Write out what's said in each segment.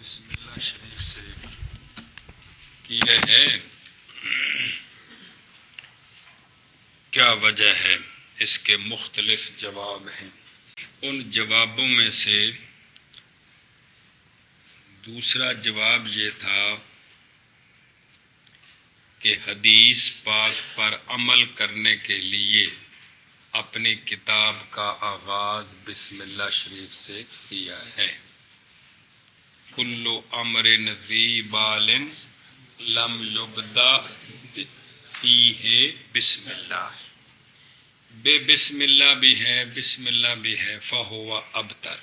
بسم اللہ شریف سے کیا ہے، کیا وجہ ہے؟ اس کے مختلف جواب ہیں۔ ان جوابوں میں سے دوسرا جواب یہ تھا کہ حدیث پاک پر عمل کرنے کے لیے اپنی کتاب کا آغاز بسم اللہ شریف سے کیا ہے۔ کل امر ذی بال لم یبدا فیہ بسم اللہ، بے بسم اللہ بھی ہے، بسم اللہ بھی ہے، فہو ابتر،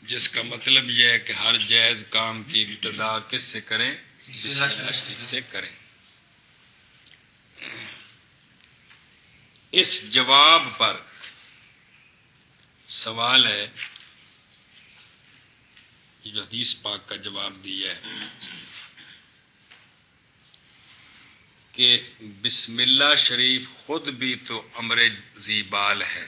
جس کا مطلب یہ ہے کہ ہر جائز کام کی ابتدا کس سے کریں؟ بسم اللہ شریف سے کریں۔ اس جواب پر سوال ہے، یہ جو حدیث پاک کا جواب دیا ہے کہ بسم اللہ شریف خود بھی تو امر ذی بال ہے،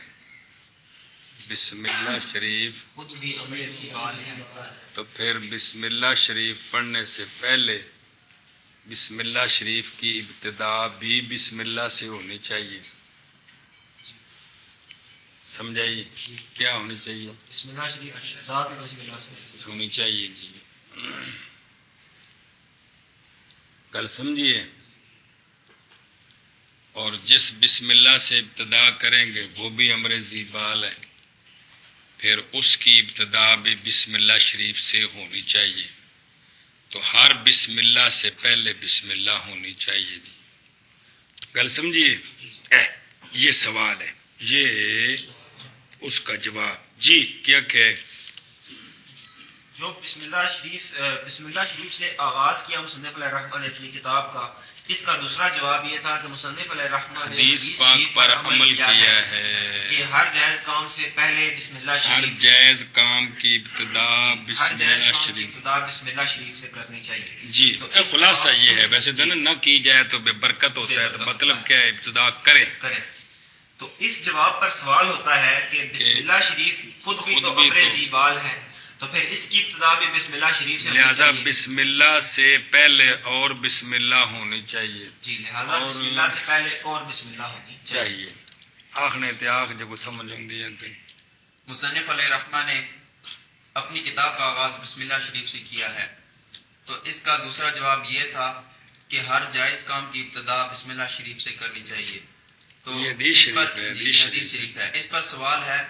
بسم اللہ شریف خود بھی امر ذی بال ہے، تو پھر بسم اللہ شریف پڑھنے سے پہلے بسم اللہ شریف کی ابتدا بھی بسم اللہ سے ہونی چاہیے۔ سمجھائیے کیا ہونی چاہیے؟ بسم اللہ شریف ابتدا بھی بسم اللہ سے ہونی چاہیے۔ جی کل سمجھیے، اور جس بسم اللہ سے ابتدا کریں گے وہ بھی امر ذی بال ہے، پھر اس کی ابتدا بھی بسم اللہ شریف سے ہونی چاہیے، تو ہر بسم اللہ سے پہلے بسم اللہ ہونی چاہیے۔ جی گل سمجھیے، یہ سوال ہے، یہ اس کا جواب۔ جی کیا کہ جو بسم اللہ شریف سے آغاز کیا مصنف علیہ الرحمہ نے اپنی کتاب کا، اس کا دوسرا جواب یہ تھا کہ مصنف علیہ الرحمہ نے حدیث پاک پر عمل کیا ہے کہ ہر جائز کام سے پہلے بسم اللہ ہر شریف، جائز کام کی ابتدا ہر بسم جائز اللہ کام کی شریف۔ ابتدا بسم اللہ شریف سے کرنی چاہیے۔ جی تو اس خلاصہ جواب- یہ ہے، ویسے تو نہ کی جائے تو بے برکت ہوتا ہے، تو مطلب کیا ہے؟ ابتدا کریں۔ کریں۔ تو اس جواب پر سوال ہوتا ہے کہ بسم اللہ شریف خود بھی تو امر ذی بال ہے، تو پھر اس کی ابتدا بھی بسم اللہ شریف سے ہونی لہذا چاہیے۔ بسم اللہ سے پہلے اور بسم اللہ ہونی چاہیے جی لہذا بسم اللہ سے پہلے اور بسم اللہ ہونی چاہیے۔ آخنے تے آخ جو سمجھ آتی ہے۔ مصنف علیہ الرحمہ نے اپنی کتاب کا آغاز بسم اللہ شریف سے کیا ہے، تو اس کا دوسرا جواب یہ تھا کہ ہر جائز کام کی ابتدا بسم اللہ شریف سے کرنی چاہیے۔ تو یہ حدیث اس شریف پر ہے، یہ حدیث شریف ہے، اس پر سوال ہے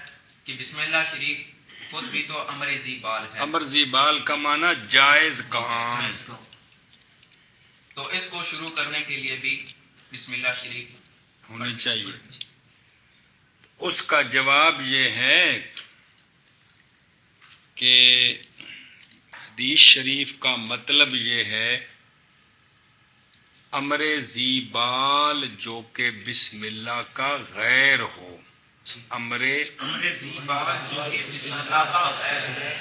کہ بسم اللہ شریف خود بھی تو امر ذی بال ہے، امر ذی بال کا معنی جائز کام، جائز کام۔ تو اس کو شروع کرنے کے لیے بھی بسم اللہ شریف ہونی چاہیے۔ اس کا جواب یہ ہے کہ حدیث شریف کا مطلب یہ ہے امر ذی بال جو کہ بسم اللہ کا غیر ہو، امر ذی بال جو کہ بسم اللہ کا غیر ہے،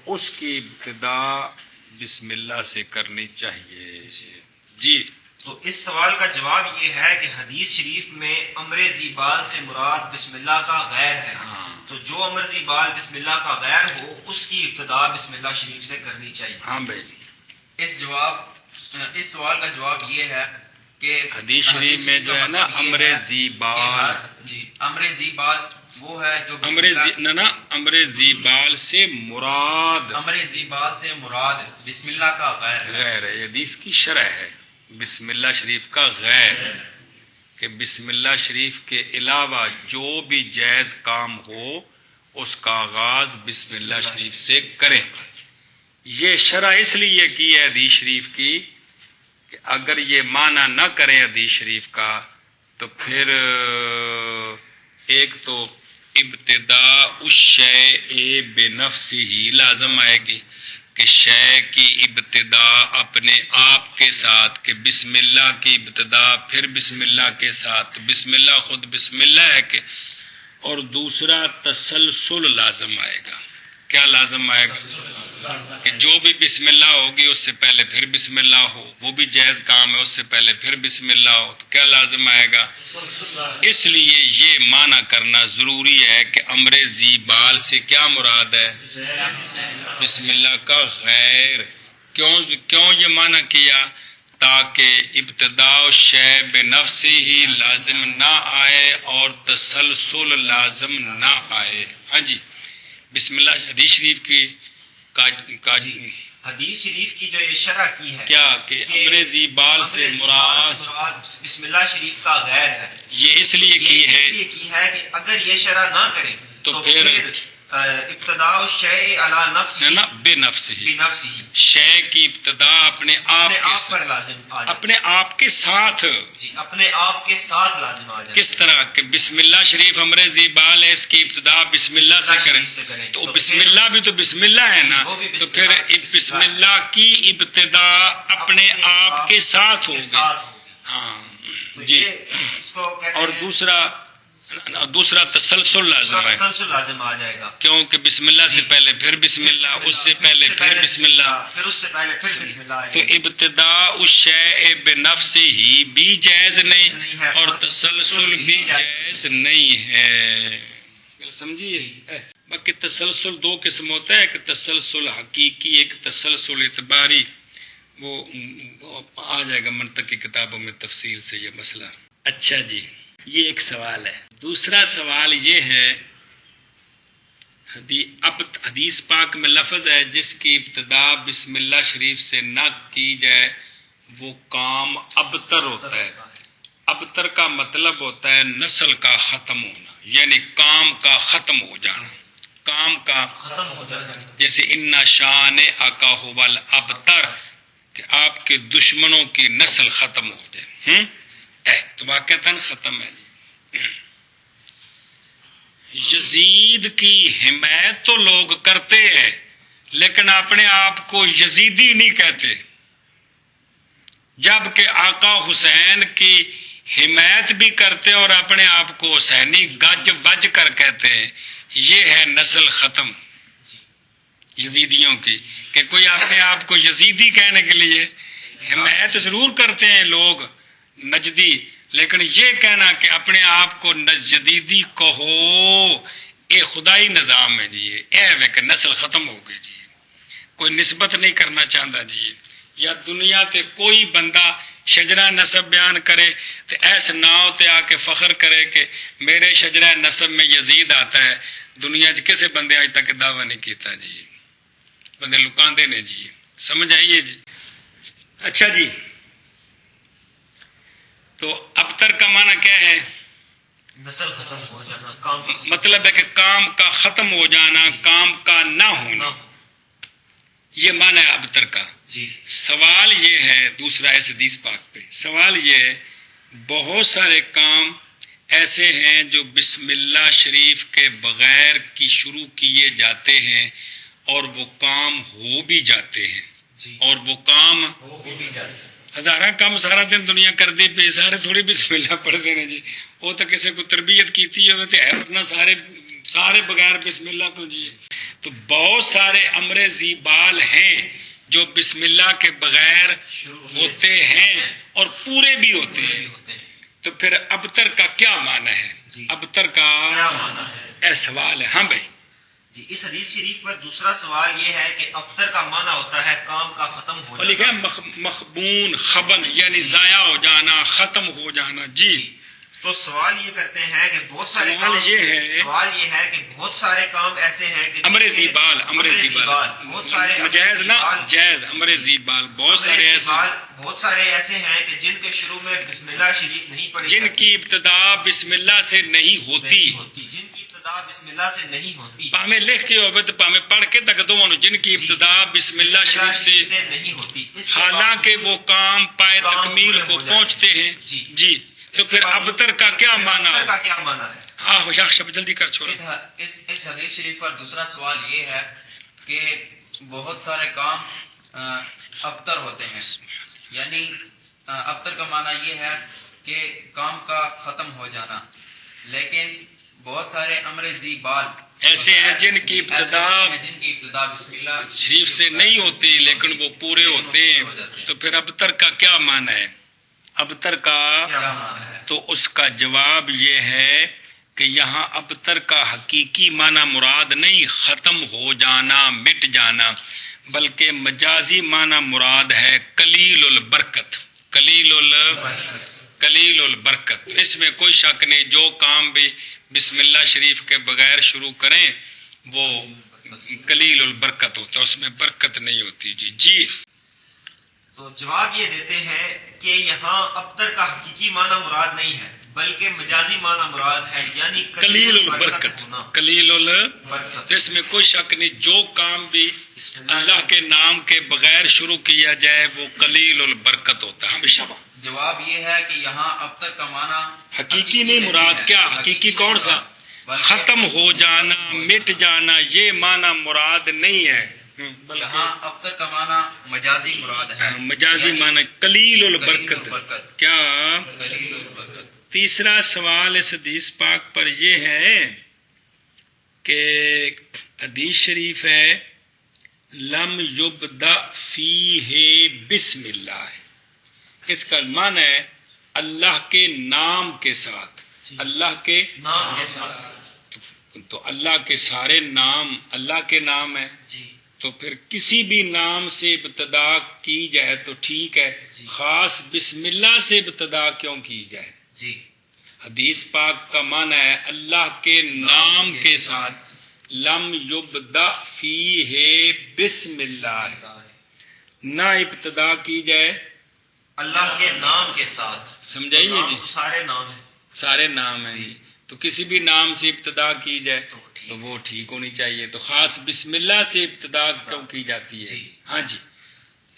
اس کی ابتدا بسم اللہ سے کرنی چاہیے۔ جی تو اس سوال کا جواب یہ ہے کہ حدیث شریف میں امر ذی بال سے مراد بسم اللہ کا غیر ہے، تو جو امر ذی بال بسم اللہ کا غیر ہو اس کی ابتدا بسم اللہ شریف سے کرنی چاہیے۔ ہاں بھائی، اس سوال کا جواب یہ ہے کہ حدیث شریف میں جو ہے نا امر ذی بال، جی امر ذی بال وہ ہے جو بسم امر اللہ- نہ امر ذی بال سے مراد امر ذی بال سے مراد بسم اللہ کا غیر ہے۔ غیر ہے، یہ حدیث کی شرح ہے، بسم اللہ شریف کا غیر ہے کہ بسم اللہ شریف کے علاوہ جو بھی جائز کام ہو اس کا آغاز بسم اللہ شریف سے کریں۔ یہ شرح اس لیے کی ہے حدیث شریف کی کہ اگر یہ معنی نہ کریں حدیث شریف کا تو پھر ایک تو ابتدا اس شیء بنفسہ ہی لازم آئے گی کہ شے کی ابتدا اپنے آپ کے ساتھ، کہ بسم اللہ کی ابتدا پھر بسم اللہ کے ساتھ، بسم اللہ خود بسم اللہ ہے کہ، اور دوسرا تسلسل لازم آئے گا۔ کیا لازم آئے گا؟ کہ جو بھی بسم اللہ ہوگی اس سے پہلے پھر بسم اللہ ہو، وہ بھی جائز کام ہے، اس سے پہلے پھر بسم اللہ ہو، تو کیا لازم آئے گا؟ اس لیے یہ معنی کرنا ضروری ہے کہ امر ذی بال سے کیا مراد ہے؟ بسم اللہ کا غیر۔ کیوں یہ معنی کیا؟ تاکہ ابتداء شے بنفس ہی لازم نہ آئے اور تسلسل لازم نہ آئے۔ ہاں جی، بسم اللہ حدیث شریف کی حدیث شریف کی جو یہ شرح کی ہے کیا کہ امر ذی بال سے مراد بسم اللہ شریف کا غیر ہے، یہ اس لیے کی ہے کہ اگر یہ شرح نہ کریں تو پھر ابتداء الشیء علی نفسہ نا بے نفس ہی، بنفسہ شے کی ابتدا اپنے آپ پر لازم آ جائے، اپنے آپ کے ساتھ۔ جی اپنے آپ کے ساتھ لازم آ جائے۔ کس طرح کہ بسم اللہ شریف امر ذی بال ہے، اس کی ابتدا بسم اللہ سے کریں، تو بسم اللہ بھی تو بسم اللہ ہے نا، تو پھر بسم اللہ کی ابتدا اپنے آپ کے ساتھ ہو گئی۔ ہاں جی، اور دوسرا تسلسل لازم ہے، تسلسل لازم آ جائے گا، کیونکہ بسم اللہ سے پہلے پھر بسم اللہ، اس سے پہلے پھر بسم اللہ، پھر اس سے پہلے پھر بسم اللہ تو ابتداء الشیء بنفس ہی بھی جائز نہیں اور تسلسل بھی جائز نہیں ہے۔ سمجھیے، باقی تسلسل دو قسم ہوتا ہے، ایک تسلسل حقیقی، ایک تسلسل اعتباری، وہ آ جائے گا منطق کی کتابوں میں تفصیل سے یہ مسئلہ۔ اچھا جی، یہ ایک سوال ہے۔ دوسرا سوال یہ ہے، حدیث پاک میں لفظ ہے جس کی ابتدا بسم اللہ شریف سے نہ کی جائے وہ کام ابتر ہوتا ہے۔ ابتر کا مطلب ہوتا ہے نسل کا ختم ہونا، یعنی کام کا ختم ہو جانا، کام کا ختم ہو جائے گا، جیسے انا شان آقا ہوبل ابتر، کہ آپ کے دشمنوں کی نسل ختم ہو جائے، تو واقعتاً ختم ہے۔ یزید کی حمایت تو لوگ کرتے ہیں لیکن اپنے آپ کو یزیدی نہیں کہتے، جبکہ آقا حسین کی حمایت بھی کرتے اور اپنے آپ کو حسینی گج بج کر کہتے ہیں۔ یہ ہے نسل ختم یزیدیوں کی، کہ کوئی اپنے آپ کو یزیدی کہنے کے لیے حمایت ضرور کرتے ہیں لوگ نجدی، لیکن یہ کہنا کہ اپنے آپ کو جدیدی کہو، اے خدائی نظام ہے جی، اے کہ نسل ختم ہو گئی جی، کوئی نسبت نہیں کرنا چاہتا جی، یا دنیا تے کوئی بندہ شجرہ نسب بیان کرے تو ایس ناؤ تے آ کے فخر کرے کہ میرے شجرہ نسب میں یزید آتا ہے، دنیا چ کسے بندے آج تک دعویٰ نہیں کیتا جی، بندے لکاندے نے جی، سمجھ آئیے جی۔ اچھا جی، تو ابتر کا معنی کیا ہے؟ نسل ختم ہو جانا، کام مطلب ہے کہ کام کا ختم ہو جانا، کام کا نہ ہونا، یہ معنی ہے ابتر کا۔ جی سوال یہ ہے دوسرا اس حدیث پاک پہ، سوال یہ ہے بہت سارے کام ایسے ہیں جو بسم اللہ شریف کے بغیر کی شروع کیے جاتے ہیں اور وہ کام ہو بھی جاتے ہیں، جی اور وہ کام وہ بھی جاتے ہیں۔ ہزارہ کام سارا دن دنیا کر دے پہ سارے تھوڑی بسم اللہ پڑھ دینے جی، وہ تو کسی کو تربیت کیتی ہوئے تو ہے اتنا سارے بغیر بسم اللہ تو جی، تو بہت سارے امر ذی بال ہیں جو بسم اللہ کے بغیر ہوتے ہیں اور پورے بھی ہوتے ہیں، تو پھر ابتر کا کیا معنی ہے؟ ابتر کا کیا معنی ہے؟ اے سوال ہے۔ ہاں بھائی جی، اس حدیث شریف پر دوسرا سوال یہ ہے کہ ابتر کا معنی ہوتا ہے کام کا ختم ہو اور لکھا ہے جانا، مخبون خبن، یعنی ضائع ہو جانا، ختم ہو جانا جی۔ تو سوال یہ کرتے ہیں کہ بہت سارے سوال یہ ہے کہ بہت سارے کام ایسے ہیں کہ امر ذی بال، امر ذی بال، بہت سارے جائز نا، جائز امر ذی بال، بہت سارے ایسے بہت سارے ایسے ہیں کہ جن کے شروع میں بسم اللہ شریف نہیں پڑھی جن کی ابتدا بسم اللہ سے نہیں ہوتی، جن کی ابتدا بسم اللہ سے نہیں ہوتی، پامے لکھ کے ہوئے تو پامے پڑھ کے تک دو، جن کی ابتدا بسم اللہ شریف سے نہیں ہوتی، حالانکہ وہ کام پائے تکمیل کو پہنچتے ہیں جی، تو پھر ابتر کا کیا معنی ہے؟ کا کیا معنی ہے؟ آہ شاخ شب جلدی کر چھوڑو۔ اس حدیث شریف پر دوسرا سوال یہ ہے کہ بہت سارے کام ابتر ہوتے ہیں، یعنی ابتر کا معنی یہ ہے کہ کام کا ختم ہو جانا، لیکن بہت سارے امر ذی بال ایسے ہیں جن کی ابتدا جن کی ابتدا بسم اللہ شریف سے نہیں ہوتی لیکن وہ پورے ہوتے ہیں. تو پھر ابتر کا کیا معنی ہے؟ ابتر کا کیا معنی ہے؟ تو اس کا جواب یہ ہے کہ یہاں ابتر کا حقیقی معنی مراد نہیں ختم ہو جانا، مٹ جانا، بلکہ مجازی معنی مراد ہے قلیل البرکت. قلیل البرکت. اس میں کوئی شک نہیں، جو کام بھی بسم اللہ شریف کے بغیر شروع کریں وہ قلیل البرکت ہوتا ہے، اس میں برکت نہیں ہوتی. جی تو جواب یہ دیتے ہیں کہ یہاں ابتر کا حقیقی معنی مراد نہیں ہے بلکہ مجازی معنی مراد ہے، یعنی قلیل البرکت. ہونا. قلیل برکت. اس میں کوئی شک نہیں، جو کام بھی اللہ کے نام کے بغیر شروع کیا جائے وہ قلیل البرکت ہوتا ہے ہمیشہ. جواب یہ ہے کہ یہاں ابتر کا معنی حقیقی نہیں مراد. کیا حقیقی کون سا؟ ختم ہو جانا، مٹ جانا، یہ معنی مراد نہیں ہے. یہاں ابتر کا معنی مجازی مراد ہے. مجازی معنی قلیل البرکت. کیا قلیل البرکت. تیسرا سوال اس حدیث پاک پر یہ ہے کہ حدیث شریف ہے لم یبدأ فیہ بسم اللہ. اس کا معنی ہے اللہ کے نام کے ساتھ. اللہ کے نام کے ساتھ. تو اللہ کے سارے نام اللہ کے نام ہے، جی تو پھر کسی بھی نام سے ابتدا کی جائے تو ٹھیک ہے، خاص بسم اللہ سے ابتدا کیوں کی جائے؟ جی حدیث پاک کا معنی ہے اللہ کے نام کے ساتھ. لم یبدأ فیہ بسم اللہ، نہ ابتدا کی جائے اللہ کے نام کے ساتھ. سمجھائیے نام جی، تو سارے نام ہیں. سارے نام ہیں. تو کسی بھی نام سے ابتدا کی جائے تو وہ ٹھیک ہونی چاہیے. تو خاص بسم اللہ سے ابتدا کیوں کی جاتی ہے؟ ہاں جی.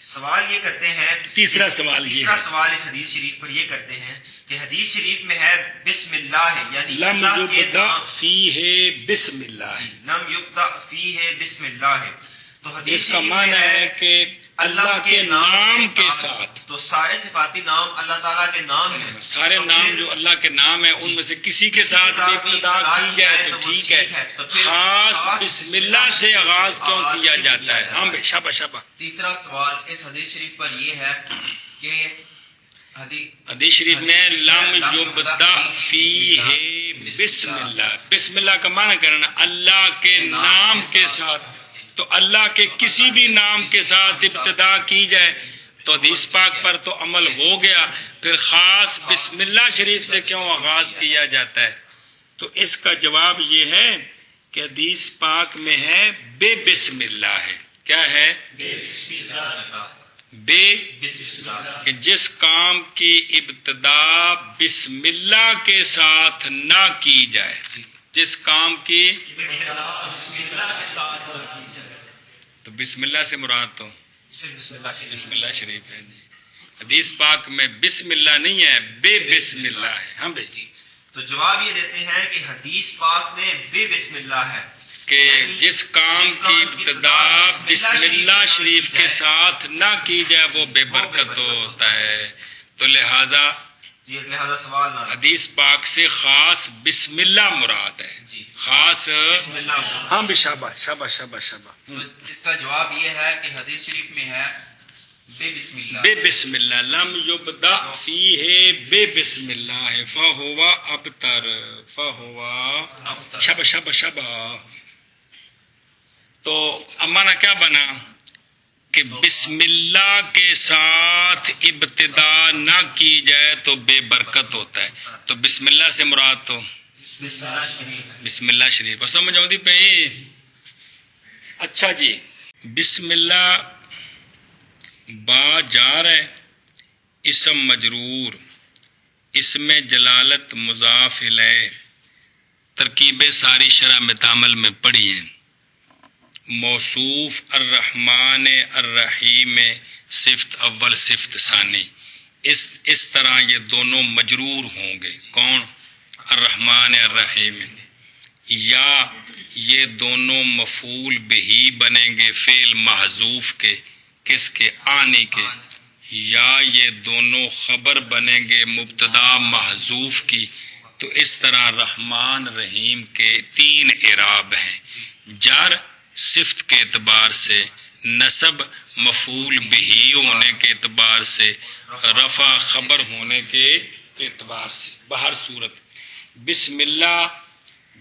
سوال یہ کرتے ہیں، تیسرا سوال یہ تیسرا ہے سوال اس حدیث شریف پر یہ کرتے ہیں کہ حدیث شریف میں ہے بسم اللہ ہے، یعنی لم اللہ کے یبدأ نام. فیہ بسم اللہ. جی، لم یبدأ فیہ بسم اللہ ہے. تو حدیث اس کا شریف معنی میں ہے کہ اللہ کے نام کے ساتھ. تو سارے صفاتی نام اللہ تعالیٰ کے نام ہیں. سارے تو نام پھر جو اللہ کے نام ہیں ان میں سے کسی کے ساتھ بھی ابتدا کی جائے تو ٹھیک ہے. تو پھر خاص بسم اللہ سے آغاز کیوں کیا جاتا ہے؟ ہاں بے شابہ شابہ. تیسرا سوال اس حدیث شریف پر یہ ہے کہ حدیث شریف میں لم یبدأ فیہ بسم اللہ. بسم اللہ کا معنی کرنا اللہ کے نام کے ساتھ. تو اللہ کے کسی بھی نام کے ساتھ ابتدا کی جائے تو حدیث پاک پر تو عمل ہو گیا، پھر خاص بسم اللہ شریف سے کیوں آغاز کیا جاتا ہے؟ تو اس کا جواب یہ ہے کہ حدیث پاک میں ہے بے بسم اللہ ہے. کیا ہے؟ بے کہ جس کام کی ابتدا بسم اللہ کے ساتھ نہ کی جائے، جس کام کی تو بسم اللہ سے مراد تو بسم اللہ شریف ہے. جی حدیث پاک میں بسم اللہ نہیں ہے، بے بسم اللہ ہے. ہاں بھائی جی. تو جواب یہ دیتے ہیں کہ حدیث پاک میں بے بسم اللہ ہے کہ جس کام کی ابتدا بسم اللہ شریف کے ساتھ نہ کی جائے وہ بے برکت ہوتا ہے. تو لہذا سوال نہ حدیث پاک سے خاص بسم اللہ مراد ہے. خاص بسم اللہ. ہاں بھی شاباش شاباش شاباش شاباش. تو اس کا جواب یہ ہے کہ حدیث شریف میں ہے بے بسم اللہ. بے بسم اللہ. لم یبدأ فیہ بے بسم اللہ فہو ابتر. فہو شاباش شاباش شاباش. تو امانا کیا بنا کہ بسم اللہ کے ساتھ ابتدا نہ کی جائے تو بے برکت ہوتا ہے. تو بسم اللہ سے مراد تو بسم اللہ شریف. بسم اللہ شریف. اور سمجھ آؤں پہ. اچھا جی، بسم اللہ با جار ہے، اسم مجرور، اسم جلالت مضاف الیہ. ترکیبیں ساری شرح میں تعامل میں پڑھی ہیں. موصوف الرحمن الرحیم صفت اول صفت ثانی. اس طرح یہ دونوں مجرور ہوں گے. کون؟ الرحمن الرحیم. یا یہ دونوں مفعول بہی بنیں گے فعل محذوف کے. کس کے؟ آنے کے. یا یہ دونوں خبر بنیں گے مبتدا محذوف کی. تو اس طرح رحمان رحیم کے 3 اعراب ہیں، جار صفت کے اعتبار سے، نصب مفعول بہی ہونے کے اعتبار سے، رفع خبر ہونے کے اعتبار سے۔ بہر صورت بسم اللہ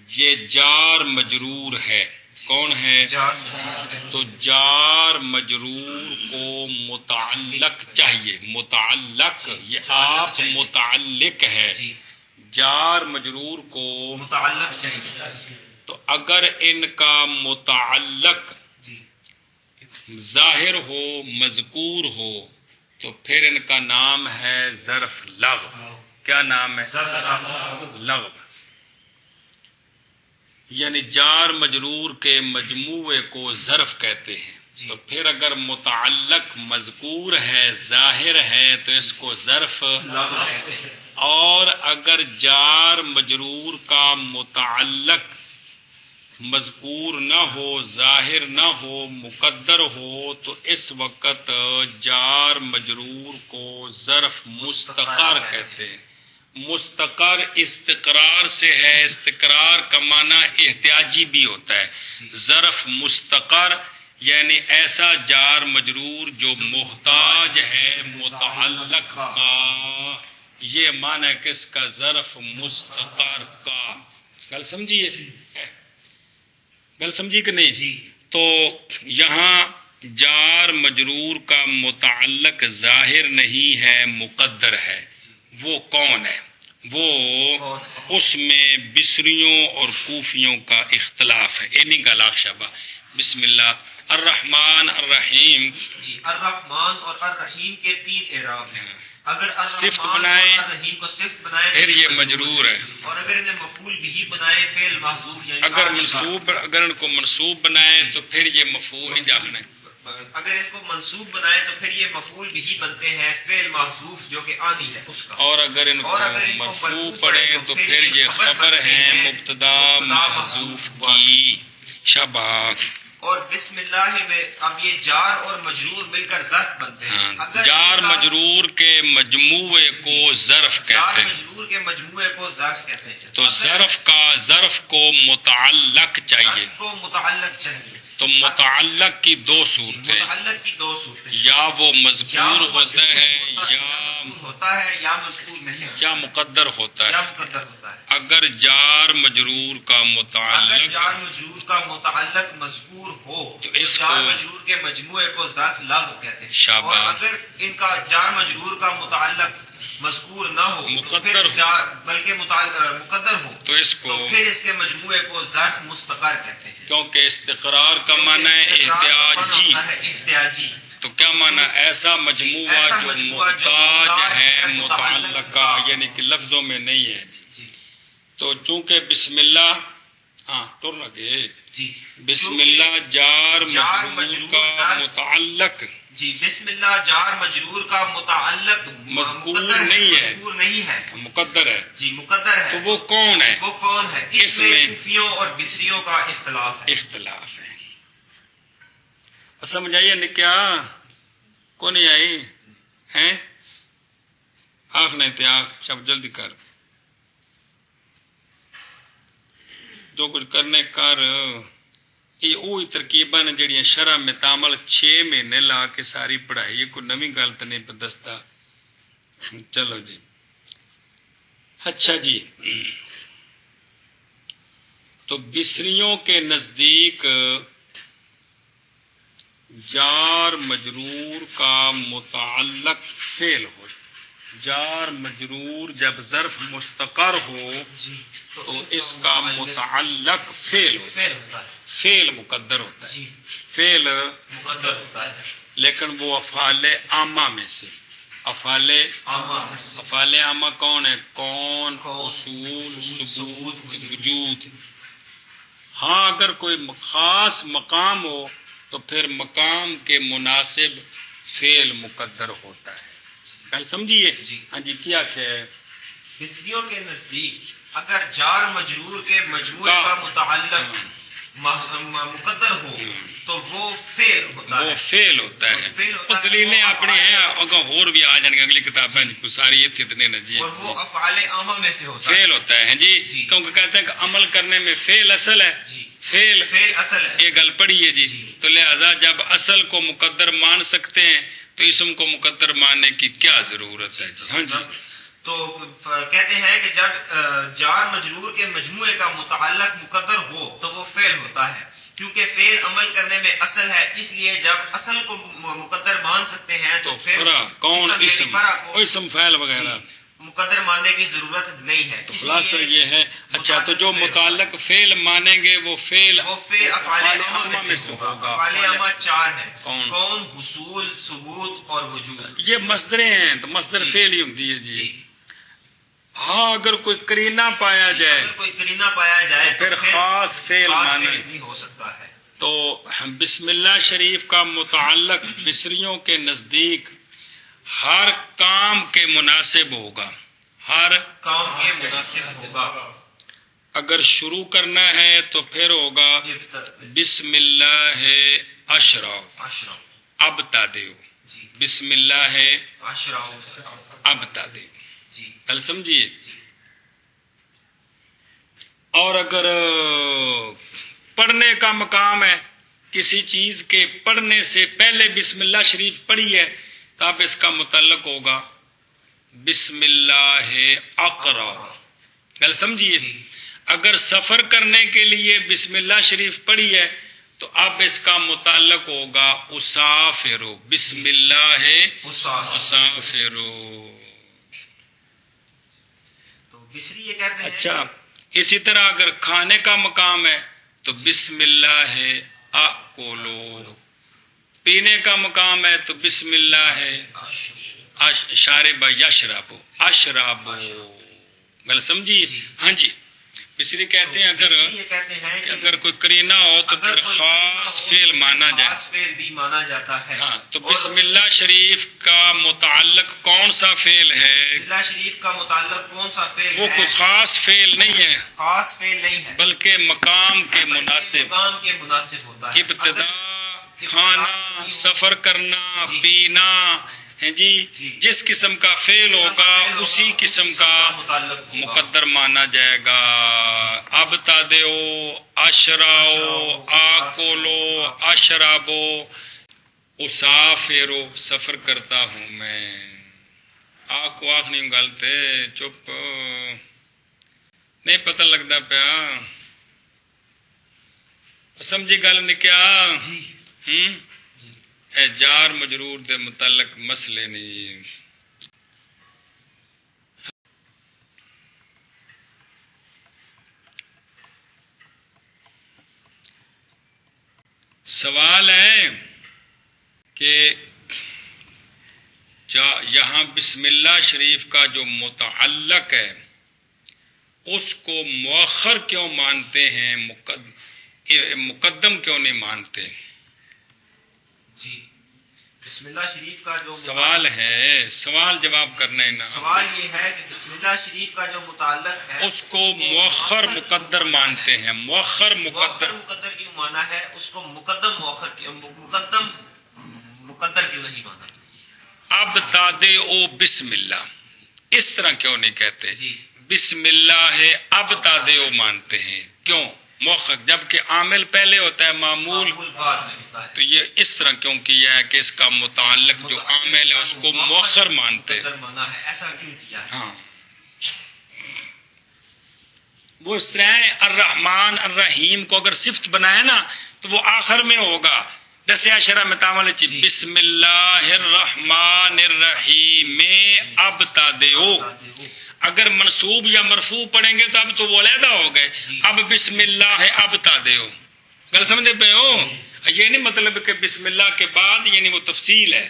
یہ جار مجرور ہے، کون ہے؟ تو جار مجرور کو متعلق چاہیے، متعلق یہ آپ متعلق ہے، جار مجرور کو متعلق چاہیے۔ تو اگر ان کا متعلق ظاہر ہو، مذکور ہو، تو پھر ان کا نام ہے ظرف لغو۔ کیا نام ہے؟ لغو، یعنی جار مجرور کے مجموعے کو ظرف کہتے ہیں۔ تو پھر اگر متعلق مذکور ہے، ظاہر ہے، تو اس کو ظرف، اور اگر جار مجرور کا متعلق مذکور نہ ہو، ظاہر نہ ہو، مقدر ہو، تو اس وقت جار مجرور کو ظرف مستقر کہتے ہیں۔ مستقر استقرار سے ہے، استقرار کا معنی احتیاجی بھی ہوتا ہے۔ ظرف مستقر یعنی ایسا جار مجرور جو محتاج ہے متعلق کا، یہ معنی کس کا؟ ظرف مستقر کا۔ گل سمجھیے، گل سمجھی کہ نہیں؟ تو یہاں جار مجرور کا متعلق ظاہر نہیں ہے، مقدر ہے، وہ کون ہے؟ وہ اس میں بصریوں اور کوفیوں کا اختلاف ہے، انہی کا لاکشبہ۔ بسم اللہ الرحمن الرحیم، الرحمن اور الرحیم کے 3 اعراب ہیں۔ اگر صفت الرحمن بنائیں اور الرحیم کو صفت بنائیں پھر یہ مجرور ہے، اور اگر انہیں مفعول بھی بنائیں فعل محذوف یعنی اگر منصوب، اگر ان کو منصوب بنائیں تو پھر یہ مفعول جانا ہے، اگر ان کو منصوب بنائیں تو پھر یہ مفعول بھی بنتے ہیں فعل محذوف جو کہ آنی ہے اس کا، اور اگر ان کو مرفوع پڑھیں تو پھر یہ خبر ہیں مبتدا محذوف کی۔ شاباش۔ اور بسم اللہ میں اب یہ جار اور مجرور مل کر ظرف بنتے ہیں۔ اگر جار ان کا مجرور کے مجموعے کو ظرف جار کہتے ہیں، مجرور کے مجموعے کو ظرف کہتے ہیں۔ تو ظرف کا ظرف کو متعلق چاہیے، ظرف کو متعلق چاہیے، تو متعلق کی 2 صورتیں، متعلق کی 2 صورتیں، یا وہ مذکور ہوتا ہے مذکور ہوتا ہے یا مذکور نہیں ہوتا، یا مقدر ہوتا یا ہے۔ مقدر ہوتا ہے۔ اگر جار مجرور کا اگر متعلق، جار مجرور کا متعلق مذکور ہو تو تو اس جار کو مجرور کے مجموعے کو ظرف لغو کہتے ہیں، شاباش۔ اور اگر ان کا جار مجرور کا متعلق مذکور نہ ہو تو مقدر پھر بلکہ مقدر ہو تو اس کو، تو پھر اس کے مجموعے کو ظرف مستقر کہتے ہیں۔ کیونکہ استقرار کا معنی ہے احتیاجی، احتیاجی، تو کیا معنی؟ ایسا مجموعہ جو محتاج ہے متعلق کا، یعنی کہ لفظوں میں نہیں ہے۔ تو چونکہ بسم اللہ، ہاں ٹر لگے، بسم اللہ جار مجرور کا متعلق، جی بسم اللہ جار مجرور کا متعلق مذکور مقدر نہیں ہے، مذکور نہیں ہے، مقدر ہے، جی مقدر ہے، تو وہ کون ہے؟ وہ کون ہے؟ اس اس میں میں کوفیوں اور بصریوں کا اختلاف ہے۔ اختلاف ہے۔ سمجھ آئیے نہیں کیا؟ کو نہیں آئی ہیں؟ آنکھ نہیں تھے، آنکھ شب جلدی کر، جو کچھ کرنے کر۔ یہ وہی ترکیباں نے جڑیاں شرح میں تعمل 6 مہینے لا کے ساری پڑھائی، یہ کوئی نویں گل تو نہیں پہ دستا۔ چلو جی، اچھا جی، تو بصریوں کے نزدیک جار مجرور کا متعلق فعل ہو، جار مجرور جب ظرف مستقر ہو تو اس کا متعلق فعل ہوتا ہے، فعل مقدر ہوتا ہے، فعل مقدر ہوتا ہے، لیکن وہ افعال عامہ میں سے، افعال عامہ کون ہے؟ کون، اصول، ثبوت، وجود۔ ہاں اگر کوئی خاص مقام ہو تو پھر مقام کے مناسب فعل مقدر ہوتا ہے۔ کل سمجھیے؟ ہاں جی، کیا ہے؟ بصریوں کے نزدیک اگر جار مجرور کے مجموعے کا متعلق مقدر ہو تو وہ فعل ہوتا وہ ہے. فعل ہوتا ہے. فعل ہوتا وہ ہے. دلیلیں وہ اپنی ہیں اگر اور بھی آ جائیں گے اگلی کتابیں ساری اتنے نا جی. اور وہ افعال عامہ میں سے ہوتا ہے. فعل ہوتا ہے جی. جی. کیونکہ کہتے ہیں کہ عمل کرنے میں فعل اصل ہے. جی. فعل فعل اصل ہے. یہ گل پڑی ہے جی. جی. تو لہذا جب اصل کو مقدر مان سکتے ہیں تو اسم کو مقدر ماننے کی کیا ضرورت ہے جی. ہاں جی. تو کہتے ہیں کہ جب جار مجرور کے مجموعے کا متعلق مقدر ہو تو وہ فعل ہوتا ہے، کیونکہ فعل عمل کرنے میں اصل ہے. اس لیے جب اصل کو مقدر مان سکتے ہیں تو پھر فرع کون اسم فرع کو اسم فعل وغیرہ مقدر ماننے کی ضرورت نہیں ہے. اس خلاصہ لیے یہ ہے. اچھا تو جو متعلق فعل مانیں گے وہ فعل افعال عامہ میں سے ہوگا. افعال عامہ 4 ہیں: کون؟ کون، حصول، ثبوت اور وجود. یہ مصدریں ہیں تو مصدر فعل ہی ہوتی ہے جی. ہاں اگر کوئی کرینہ پایا جائے اگر کوئی کرینہ پایا جائے پھر خاص فعل مانا بھی ہو سکتا ہے. تو بسم اللہ شریف کا متعلق مصریوں کے نزدیک ہر کام کے مناسب ہوگا. ہر کام کے مناسب ہوگا. اگر شروع کرنا ہے تو پھر ہوگا بسم اللہ اشرا ابتدئ. جی. بسم اللہ اشرا ابتدئ. جی. کل سمجھیے. اور اگر پڑھنے کا مقام ہے، کسی چیز کے پڑھنے سے پہلے بسم اللہ شریف پڑھی ہے تو اب اس کا متعلق ہوگا بسم اللہ اقرا. کل سمجھیے. اگر سفر کرنے کے لیے بسم اللہ شریف پڑھی ہے تو اب اس کا متعلق ہوگا اسافرو. بسم اللہ اسافرو. بصری یہ کہتے ہیں. اچھا اسی طرح اگر کھانے کا مقام ہے تو بسم اللہ آکولو. پینے کا مقام ہے تو بسم اللہ شارب یشرب اشرب. گل سمجھیے. ہاں جی. بصری کہتے ہیں کہ اگر کوئی کرینہ ہو تو پھر خاص فعل مانا جائے. خاص فعل بھی مانا جاتا ہے. ہاں تو بسم اللہ شریف کا متعلق کون سا فعل ہے؟ بسم اللہ شریف کا متعلق کون سا فعل وہ ہے؟ کوئی خاص فعل نہیں ہے خاص فعل نہیں ہے بلکہ مقام کے مناسب. مقام کے مناسب ہوتا ہے. ابتدا کھانا، سفر کرنا، پینا ہے جی. جس قسم کا فعل ہوگا اسی قسم کا مقدر مانا جائے گا. ابتدئ اشراؤ آکولو اشرابو اسافرو سفر کرتا ہوں میں. آپ کو آخ نہیں گلتے چپ نہیں پتہ لگتا پیا. سمجھی گل نہیں کیا؟ اے جار مجرور دے متعلق مسئلے نہیں. سوال ہے کہ یہاں بسم اللہ شریف کا جو متعلق ہے اس کو مؤخر کیوں مانتے ہیں، مقدم کیوں نہیں مانتے؟ جی. بسم اللہ شریف کا جو سوال ہے، سوال جواب کرنا ہے نا. سوال یہ ہے کہ بسم اللہ شریف کا جو متعلق ہے اس کو مؤخر مقدر مانتے ہیں. مؤخر مقدر کیوں مانا ہے؟ اس کو مقدم مقدر کیوں نہیں مانا؟ اب تادے او بسم اللہ اس طرح کیوں نہیں کہتے؟ جی. بسم اللہ ہے اب تادے او مانتے ہیں. کیوں مؤخر جبکہ عامل پہلے ہوتا ہے، معمول بعد میں ہوتا ہے. تو یہ اس طرح کیوں کیا ہے کہ اس کا متعلق جو عامل ہے اس کو مؤخر مانتے. مانا ہے ایسا کیوں کیا ہے؟ ہاں وہ اس طرح ہے. الرحمن الرحیم کو اگر صفت بنائے نا تو وہ آخر میں ہوگا. دسیا شرح میں تعامل بسم اللہ الرحمن الرحیم ابتدئ. اگر منصوب یا مرفوع پڑھیں گے تو اب تو وہ علیحدہ ہو گئے. اب بسم اللہ ابتدئ. گل سمجھے پہ ہو؟ یہ نہیں مطلب کہ بسم اللہ کے بعد، یعنی وہ تفصیل ہے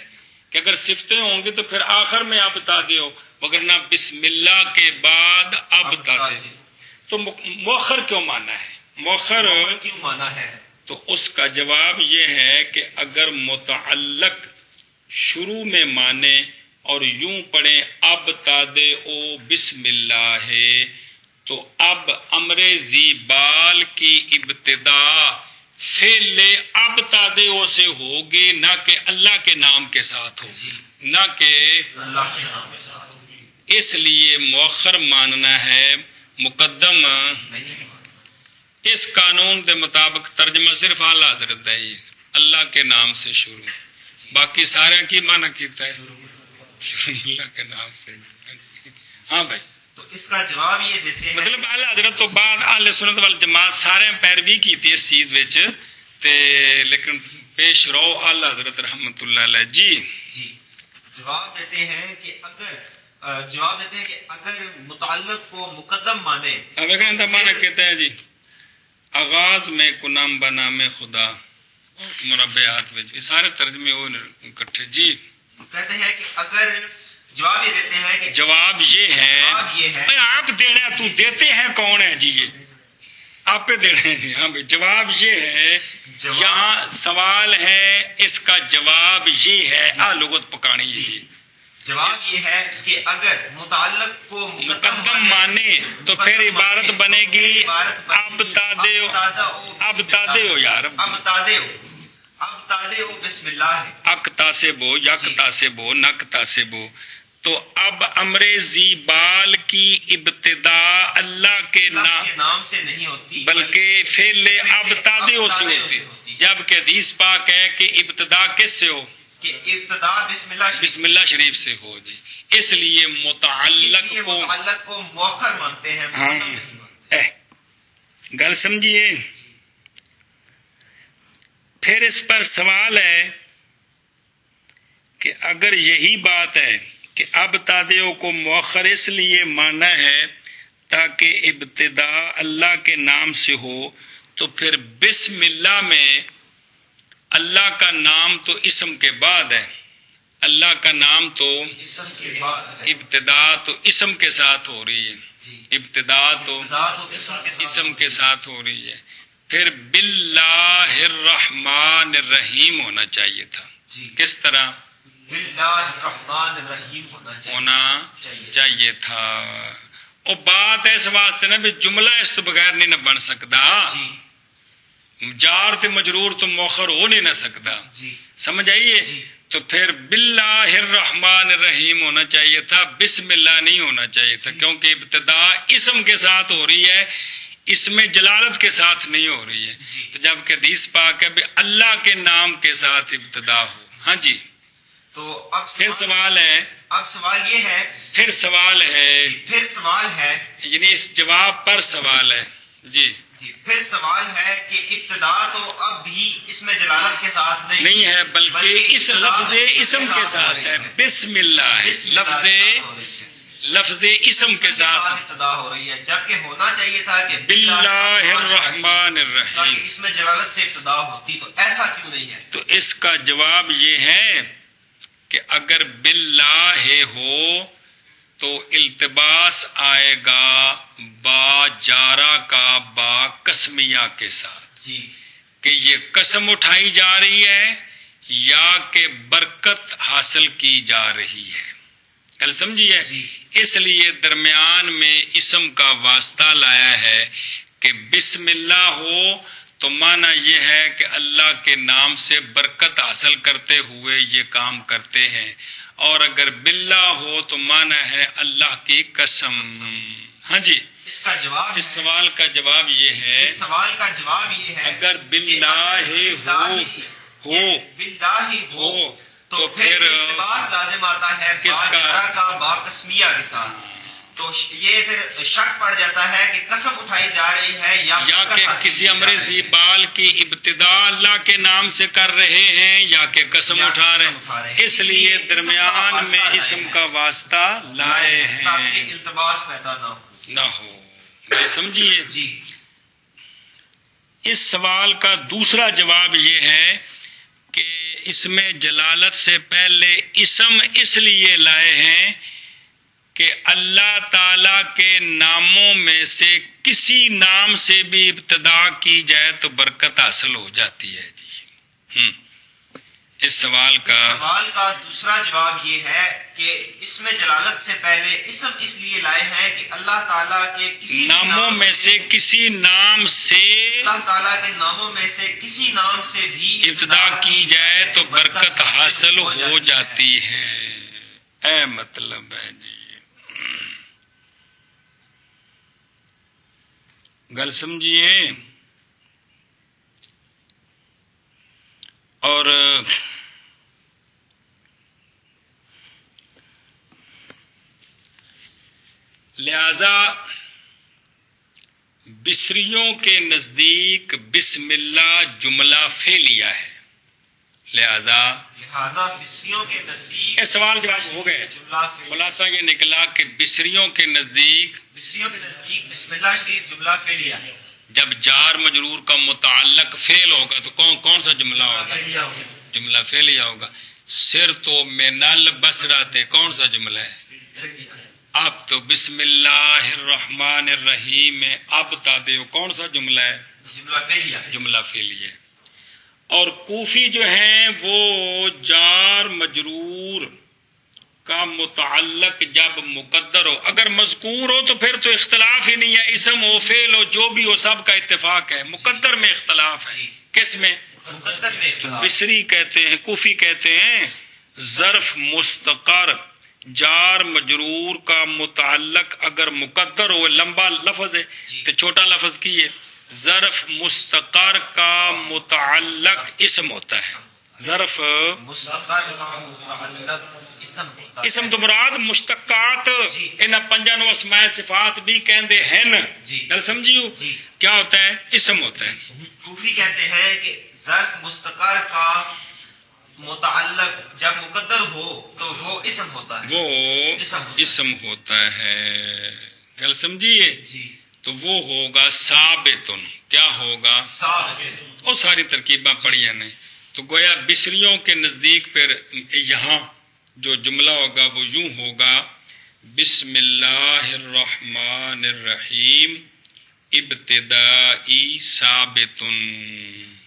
کہ اگر صفتیں ہوں گی تو پھر آخر میں ابتدئ، وگرنہ بسم اللہ کے بعد ابتدئ. تو مؤخر کیوں مانا ہے؟ مؤخر کیوں مانا ہے؟ تو اس کا جواب یہ ہے کہ اگر متعلق شروع میں مانے اور یوں پڑھیں ابتدئ بسم اللہ تو اب امر ذی بال کی ابتدا فعل ابتداء سے ہوگی، نہ کہ اللہ کے نام کے ساتھ ہوگی، نہ کہ اللہ کے نام کے ساتھ ہوگی، اس لیے مؤخر ماننا ہے، مقدم نہیں اس قانون کے مطابق ترجمہ صرف اعلیٰ حضرت ہے، یہ اللہ کے نام سے شروع، باقی سارے کی معنی کیتا ہے شروع اللہ کے نام سے۔ ہاں بھائی، تو اس کا جواب یہ دیتے ہیں مطلب اعلیٰ حضرت تو بعد اہل سنت والجماعت سارے پیروی کی تھی اس چیز وچ تے، لیکن پیش رو اعلیٰ حضرت رحمت اللہ علیہ۔ جی جواب دیتے ہیں کہ اگر متعلق کو مقدم مانے، مانا کہتے ہیں جی آغاز میں کنام بنام خدا مربعات وچ، یہ سارے ترجمے وہ اکٹھے۔ جی کہتے ہیں کہ اگر جواب یہ دیتے ہیں کہ جواب یہ ہے، آپ دینا، تو دیتے ہیں کون ہے جی؟ یہ آپ پہ دے رہے ہیں۔ ہاں بھائی، جواب یہ ہے، یہاں سوال ہے، اس کا جواب یہ ہے، لغت پکانی جی، جواب یہ ہے کہ اگر متعلق کو مقدم مانے تو پھر عبارت بنے گی ابتداء یار، ابتداء بسم اللہ ہے، اکتاسبو یکتاسبو نکتاسبو۔ تو اب امر ذی بال کی ابتدا اللہ کے نام سے نہیں ہوتی بلکہ فعل ابتداء سے ہوتی، جبکہ حدیث پاک ہے کہ ابتدا کس سے ہو؟ کہ ابتدا بسم اللہ شریف سے ہو جی، اس لیے متعلق کو مؤخر مانتے ہیں، مقدم نہیں مانتے۔ گل سمجھیے۔ پھر اس پر سوال ہے کہ اگر یہی بات ہے کہ ابتداء کو مؤخر اس لیے مانا ہے تاکہ ابتدا اللہ کے نام سے ہو، تو پھر بسم اللہ میں اللہ کا نام تو اسم کے بعد ہے، اللہ کا نام تو اسم کے بعد ہے، ابتدا تو اسم کے ساتھ ہو رہی ہے، ابتدا تو اسم کے ساتھ ہو رہی ہے، پھر باللہ الرحمن الرحیم ہونا چاہیے تھا۔ کس طرح؟ باللہ الرحمن الرحیم ہونا چاہیے تھا۔ اور بات اس واسطے نا بھی جملہ اس تو بغیر نہیں نہ بن سکتا، جار تے مجرور تو مؤخر ہو نہیں نہ سکتا، سمجھ آئیے؟ تو پھر باللہ الرحمن الرحیم ہونا چاہیے تھا، بسم اللہ نہیں ہونا چاہیے تھا، کیونکہ ابتدا اسم کے ساتھ ہو رہی ہے، اس میں جلالت کے ساتھ نہیں ہو رہی ہے، تو جبکہ حدیث پاک ہے اللہ کے نام کے ساتھ ابتدا ہو۔ ہاں جی، تو اب پھر سوال ہے، پھر سوال ہے یعنی اس جواب پر سوال ہے جی، پھر سوال ہے کہ ابتدا تو اب بھی اس میں جلالت کے ساتھ نہیں ہے، بلکہ اس لفظ اسم کے ساتھ ہے، بسم اللہ لفظ اسم کے ساتھ ابتدا ہو رہی ہے، جبکہ ہونا چاہیے تھا کہ باللہ الرحمن الرحیم، اس میں جلالت سے ابتدا ہوتی، تو ایسا کیوں نہیں ہے؟ تو اس کا جواب یہ ہے کہ اگر باللہ ہو تو التباس آئے گا با جارہ کا با قسمیہ کے ساتھ، کہ یہ قسم اٹھائی جا رہی ہے یا کہ برکت حاصل کی جا رہی ہے، کل سمجھیے؟ اس لیے درمیان میں اسم کا واسطہ لایا ہے کہ بسم اللہ ہو تو معنی یہ ہے کہ اللہ کے نام سے برکت حاصل کرتے ہوئے یہ کام کرتے ہیں، اور اگر باللہ ہو تو معنی ہے اللہ کی قسم۔ ہاں جی، اس کا جواب، اس سوال کا جواب یہ ہے، اس سوال کا جواب یہ ہے اگر باللہ ہو تو پھر التباس لازم آتا ہے کس کا؟ با قسمیہ کے ساتھ، تو یہ پھر شک پڑ جاتا ہے کہ قسم اٹھائی جا رہی ہے یا کہ کسی امر ذی بال کی ابتدا اللہ کے نام سے کر رہے ہیں یا کہ قسم اٹھا رہے ہیں، اس لیے درمیان میں اسم کا واسطہ لائے ہیں تاکہ التباس پیدا نہ ہو۔ سمجھیے جی، اس سوال کا دوسرا جواب یہ ہے کہ اس میں جلالت سے پہلے اسم اس لیے لائے ہیں کہ اللہ تعالی کے ناموں میں سے کسی نام سے بھی ابتدا کی جائے تو برکت حاصل ہو جاتی ہے جی۔ اس سوال کا سوال کا دوسرا جواب یہ ہے کہ اس میں جلالت سے پہلے اسم اس لیے لائے ہیں کہ اللہ تعالیٰ کے کسی بھی ناموں میں سے کسی نام سے اللہ تعالیٰ کے ناموں میں سے کسی نام سے بھی ابتدا کی جائے تو برکت حاصل ہو جاتی ہے. اے مطلب ہے جی، گل سمجھیے. اور لہذا بصریوں کے نزدیک بسم اللہ جملہ فعلیہ ہے. لہذا بصریوں کے نزدیک یہ سوال جواب ہو گئے. جملہ فعل، خلاصہ یہ نکلا کہ بصریوں کے نزدیک بصریوں کے نزدیک بسم اللہ شریف جملہ فعلیہ ہے. جب جار مجرور کا متعلق فعل ہوگا تو کون سا جملہ ہوگا؟ جملہ فعلیہ ہوگا. سر تو من البصرہ کون سا جملہ ہے؟ اب تو بسم اللہ الرحمن الرحیم میں اب تادیو کون سا جملہ ہے؟ جملہ فعلیہ ہے. جملہ فعلیہ. اور کوفی جو ہیں وہ جار مجرور کا متعلق جب مقدر ہو، اگر مذکور ہو تو پھر تو اختلاف ہی نہیں ہے، اسم ہو فعل ہو جو بھی ہو سب کا اتفاق ہے. مقدر میں اختلاف ہے. کس میں؟ مقدر میں اختلاف. بصری کہتے ہیں، کوفی کہتے ہیں ظرف مستقر جار مجرور کا متعلق اگر مقدر ہو، لمبا لفظ ہے تو چھوٹا لفظ کی ہے، ظرف مستقر کا متعلق اسم ہوتا ہے. ظرف مستقر کا متعلق اسم ہوتا ہے. اسم تو مراد مشتقات انہاں پنجاں نو اسماء صفات بھی کہندے ہیں. گل سمجھیو؟ کیا ہوتا ہے؟ اسم ہوتا ہے. کوفی کہتے ہیں کہ ظرف مستقر کا متعلق جب مقدر ہو تو وہ اسم ہوتا ہے. وہ اسم ہوتا ہے. گل سمجھیے؟ تو وہ ہوگا ثابتن. کیا ہوگا؟ ثابت. وہ ساری ترکیبیں پڑھی ہیں. تو گویا بصریوں کے نزدیک پھر یہاں جو جملہ ہوگا وہ یوں ہوگا، بسم اللہ الرحمن الرحیم ابتدائی ثابتن.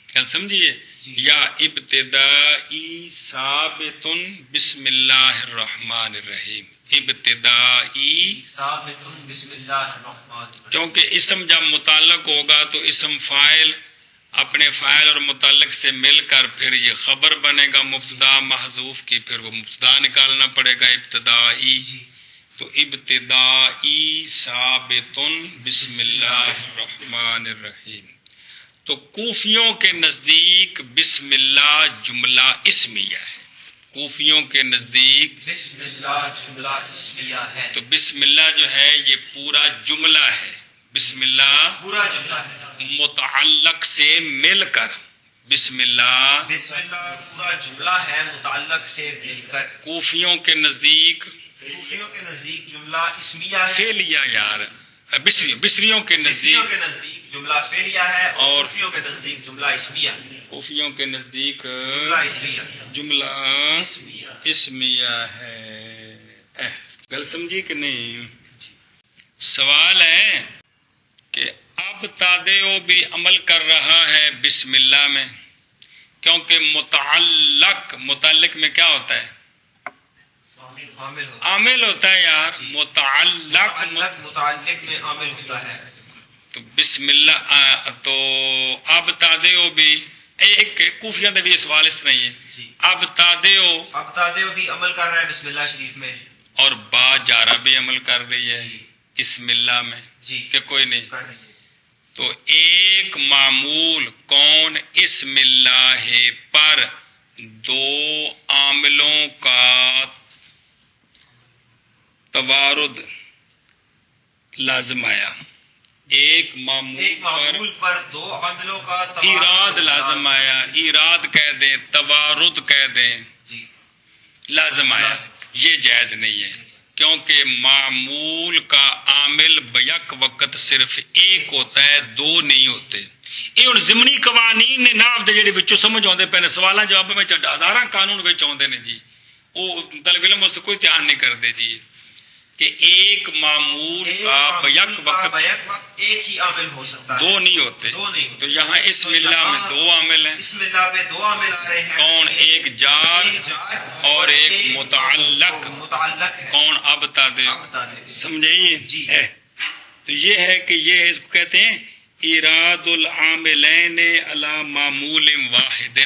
کل سمجھیے؟ یا ابتدائی ثابتن بسم اللہ الرحمن الرحیم. ابتدائی ثابتن بسم اللہ الرحمن الرحیم. کیونکہ اسم جب متعلق ہوگا تو اسم فاعل اپنے فاعل اور متعلق سے مل کر پھر یہ خبر بنے گا مبتدا محذوف کی، پھر وہ مبتدا نکالنا پڑے گا ابتدائی. تو ابتدائی ثابتن بسم اللہ الرحمن الرحیم. تو کوفیوں کے نزدیک بسم اللہ جملہ اسمیہ ہے. کوفیوں کے نزدیک بسم اللہ جملہ اسمیہ ہے. تو بسم اللہ جو ہے یہ پورا جملہ ہے. بسم اللہ پورا جملہ ہے متعلق سے مل کر. بسم اللہ بسم اللہ پورا جملہ ہے متعلق سے مل کر. کوفیوں کے نزدیک کوفیوں کے نزدیک جملہ اسمیہ ہے. فعلیہ یار بصریوں کے بصریوں کے نزدیک نزدیک جملہ فعلیہ ہے اور کوفیوں کے نزدیک جملہ اسمیہ ہے. کوفیوں کے نزدیک جملہ اسمیہ جملہ اسمیہ. اسمیہ ہے. گل سمجھی کہ نہیں؟ سوال ہے کہ اب تادیو بھی عمل کر رہا ہے بسم اللہ میں، کیونکہ متعلق میں کیا ہوتا ہے؟ عامل ہوتا ہے یار. متعلق متعلق میں عامل ہوتا ہے. تو بسم اللہ تو اب تادیو بھی ایک کوفیوں کا بھی سوال اس طرح ہی ہے. اب تادیو بھی عمل کر رہا ہے بسم اللہ شریف میں، اور با جارہ بھی عمل کر رہی ہے بسم اللہ میں کہ کوئی نہیں. تو ایک معمول کون اسم اللہ پر دو عاملوں کا توارد لازم آیا. ایک معمول پر دو عاملوں کا ایراد لازم آیا. ایراد کہہ دیں، توارد کہہ دیں، لازم آیا. یہ جائز نہیں ہے کیونکہ معمول کا عامل بیک وقت صرف ایک ہوتا ہے، دو نہیں ہوتے. یہ ہن ضمنی قوانین نے ناف دے جڑے وچوں سمجھ آندے پے نے، سوالاں جواب وچ ہزاراں قانون وچ آندے نے جی. وہ طالب علم اس کوئی دھیان نہیں کرتے جی. کہ ایک معمول کا بیک وقت ایک ہی عامل ہو سکتا ہے، دو نہیں ہوتے. تو یہاں اسم اللہ میں دو عامل ہیں. اسم اللہ میں دو عامل آ رہے ہیں. کون؟ ایک جار اور ایک متعلق. ہے. کون؟ ابتدی. سمجھائیے جی. تو یہ ہے کہ یہ اس کو کہتے ہیں ایراد العاملین علی معمول واحد.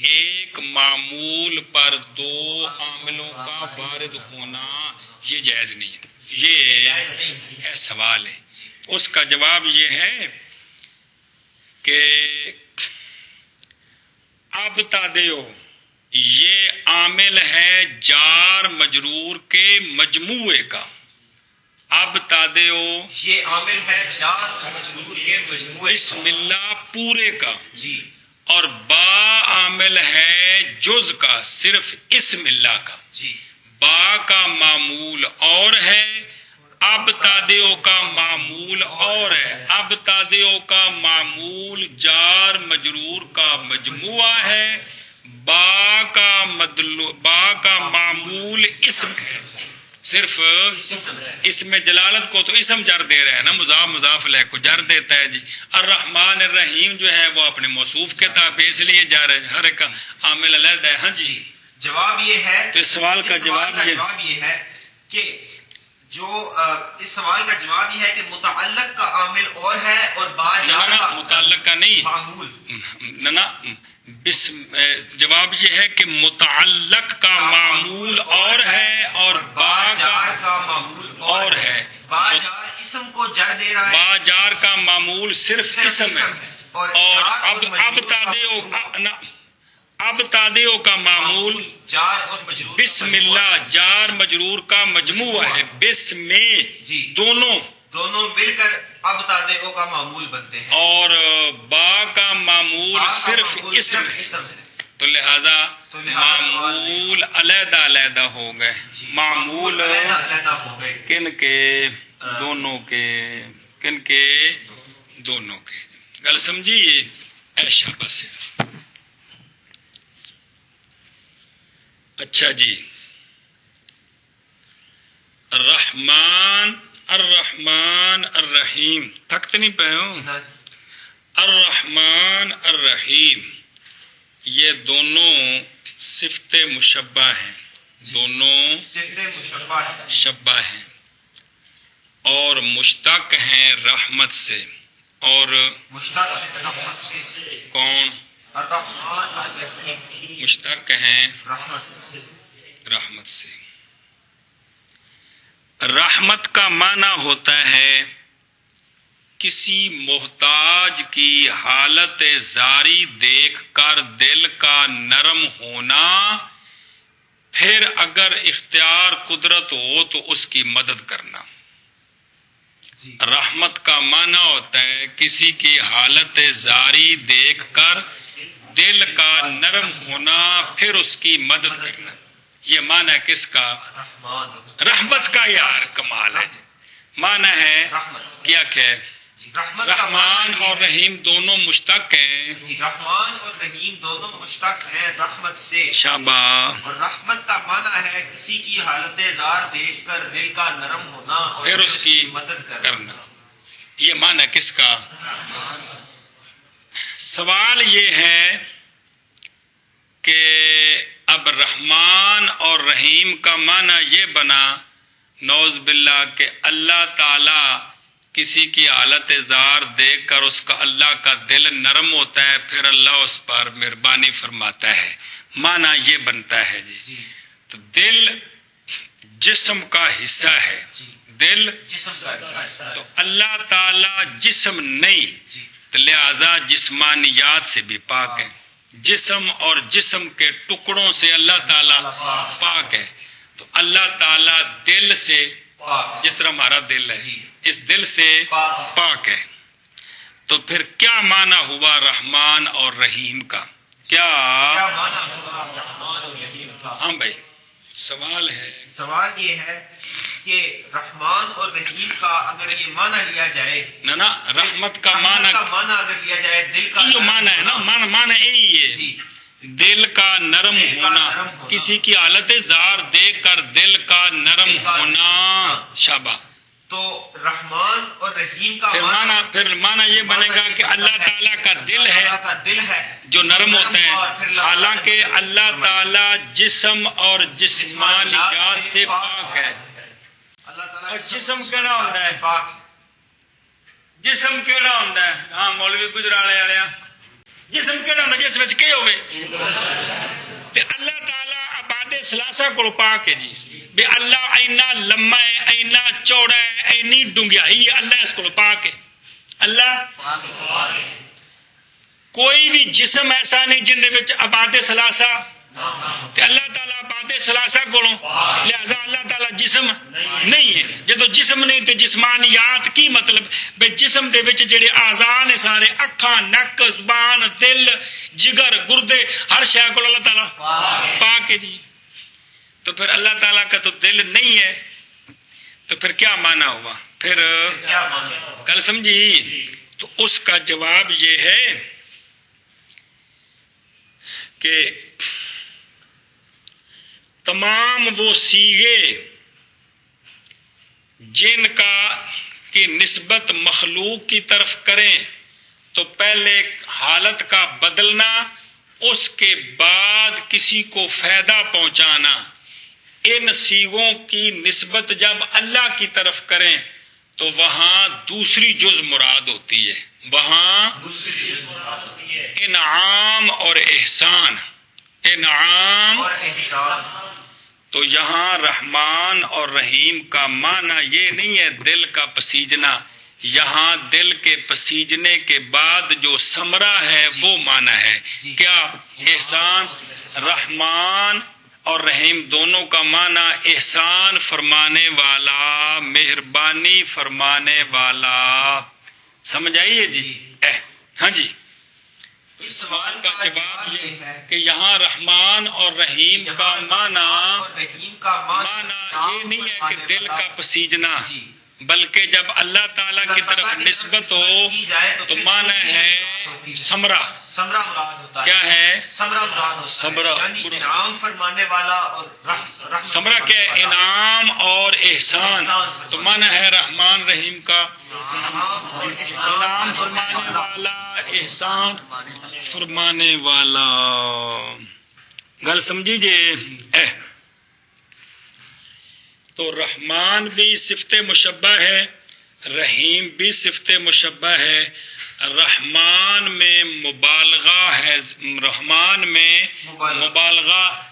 ایک معمول پر دو عاملوں کا وارد ہونا یہ جائز نہیں ہے. یہ ہے سوال ہے. اس کا جواب یہ ہے کہ ابتدیو یہ عامل ہے جار مجرور کے مجموعے کا. ابتدیو یہ عامل ہے جار اور مجرور کے مجموعے. بسم اللہ پورے کا. جی. اور با عامل ہے جز کا، صرف اسم اللہ کا. جی. با کا معمول اور ہے، ابتدیو کا معمول اور ہے. ابتدیو کا معمول جار مجرور کا مجموعہ ہے. با کا معمول اسم ہے، صرف اسم جلالت کو تو اسم جر دے رہا ہے نا، مضاف مضاف علیہ کو جر دیتا ہے. جی. الرحمن الرحیم جو ہے وہ اپنے موصوف کے تابع اس لیے جا رہے ہیں، ہر ایک عامل علیحدہ ہے. ہاں جی. جواب یہ ہے، تو اس سوال کا جواب یہ ہے کہ اس سوال کا جواب یہ ہے کہ متعلق کا عامل اور ہے اور متعلق کا نہیں معمول. جواب یہ ہے کہ متعلق کا معمول اور ہے اور با کا معمول اور ہے. با جار اسم کو جر دے رہا ہے. با جار کا معمول صرف اسم ہے. اور اب تادیو کا معمول جار اور مجرور بسم اللہ جار مجرور کا مجموعہ ہے. بسم میں دونوں مل کر اب تادیو کا معمول بنتے ہیں. اور با کا معمول صرف اسم ہے. تو لہذا معمول علیحدہ علیحدہ ہو گئے. معمول کن کے؟ دونوں کے. کن کے؟ دونوں کے. گل سمجھیے. ایشا بس. اچھا جی. الرحمن الرحمن الرحیم. تھکتے نہیں پہ ہو؟ الرحمن الرحیم یہ دونوں صفت مشبہ ہیں. دونوں شبہ ہیں اور مشتق ہیں رحمت سے. اور کون؟ مشتق ہیں رحمت سے. رحمت کا معنی ہوتا ہے کسی محتاج کی حالت زاری دیکھ کر دل کا نرم ہونا، پھر اگر اختیار قدرت ہو تو اس کی مدد کرنا. رحمت کا معنی ہوتا ہے کسی کی حالت زاری دیکھ کر دل کا نرم ہونا، پھر اس کی مدد کرنا. یہ معنی کس کا؟ رحمت کا. یار کمال ہے. معنی ہے کیا کہ رحمان اور رحیم دونوں مشتق ہیں. رحمان اور رحیم دونوں مشتق ہیں رحمت سے. شاباش. اور رحمت کا معنی ہے کسی کی حالت زار دیکھ کر دل کا نرم ہونا اور پھر اس کی مدد کرنا. یہ معنی کس کا؟ سوال یہ ہے کہ اب رحمان اور رحیم کا معنی یہ بنا نعوذ باللہ کہ اللہ تعالی کسی کی حالت زار دیکھ کر اس کا اللہ کا دل نرم ہوتا ہے، پھر اللہ اس پر مہربانی فرماتا ہے. معنی یہ بنتا ہے جی. تو دل جسم کا حصہ ہے. دل تو اللہ تعالی جسم نہیں، تو لہذا جسمانیات سے بھی پاک ہے. جسم اور جسم کے ٹکڑوں سے اللہ تعالی پاک ہے. تو اللہ تعالی دل سے، جس طرح ہمارا دل ہے، اس دل سے پاک ہے. تو پھر کیا معنی ہوا رحمان اور رحیم کا؟ کیا معنی ہوا رحمان اور رحیم کا؟ ہاں بھائی سوال ہے. سوال یہ ہے کہ رحمان اور رحیم کا اگر یہ معنی لیا جائے، نا رحمت کا معنی اگر لیا جائے دل کا جو معنی ہے نا، معنی یہی ہے. دل کا نرم ہونا، کسی کی حالت زار دیکھ کر دل کا نرم ہونا. شابہ. تو رحمان اور رحیم کا پھر معنی یہ بنے گا کہ اللہ تعالیٰ کا دل ہے جو نرم ہوتا ہے، حالانکہ اللہ تعالیٰ جسم اور جسمانیات سے پاک ہے. اور جسم کیڑا ہوتا ہے؟ جسم کیڑا ہوتا ہے؟ ہاں مولوی گجرالے والے جسم کیڑا ہوتا ہے جس وچ کی ہوئے؟ تے اللہ تعالیٰ عباد ثلاثہ کو پاک ہے جی. بے اللہ اینا لمبا ہے، اینا چوڑا ہے، اینی ڈنگیائی ہے، اللہ اس کو پاک ہے. اللہ کوئی بھی جسم ایسا نہیں جن دے وچ عباد ثلاثہ تے اللہ تعالیٰ عباد ثلاثہ کولوں، لہذا اللہ تعالیٰ جسم نہیں ہے. جدو جسم نہیں تے جسمانیات کی مطلب بے جسم دے وچ جڑے اعضاء نے سارے اکھاں، نک، زبان، دل، جگر، گردے، ہر شے کو اللہ تعالیٰ پاک ہے جی. تو پھر اللہ تعالیٰ کا تو دل نہیں ہے، تو پھر کیا معنی ہوا؟ پھر کل سمجھی؟ تو اس کا جواب یہ ہے کہ تمام وہ صیغے جن کا کی نسبت مخلوق کی طرف کریں تو پہلے حالت کا بدلنا، اس کے بعد کسی کو فائدہ پہنچانا. ان صیغوں کی نسبت جب اللہ کی طرف کریں تو وہاں دوسری جز مراد ہوتی ہے، وہاں انعام اور احسان. انعام اور احسان. تو یہاں رحمان اور رحیم کا معنی یہ نہیں ہے دل کا پسیجنا، یہاں دل کے پسیجنے کے بعد جو ثمرہ ہے وہ معنی ہے. کیا؟ احسان. رحمان اور رحیم دونوں کا معنی احسان فرمانے والا، مہربانی فرمانے والا. سمجھ آئیے جی؟ ہاں جی. اس سوال کا جواب یہ ہے کہ یہاں رحمان اور رحیم کا معنی یہ نہیں ہے کہ دل کا پسیجنا، بلکہ جب اللہ تعالیٰ کی طرف نسبت ہو تو معنی ہے ثمرہ. ثمرہ مراد ہوتا ہے. کیا ہے؟ ثمرہ مراد ہوتا ہے، یعنی انعام فرمانے والا اور رحمت. ثمرہ کیا ہے؟ انعام اور احسان. تو معنی ہے رحمان رحیم کا انعام فرمانے والا، احسان فرمانے والا. گل سمجھی جی؟ تو رحمان بھی صفت مشبہ ہے، رحیم بھی صفت مشبہ ہے. رحمان میں مبالغہ ہے، رحمان میں مبالغہ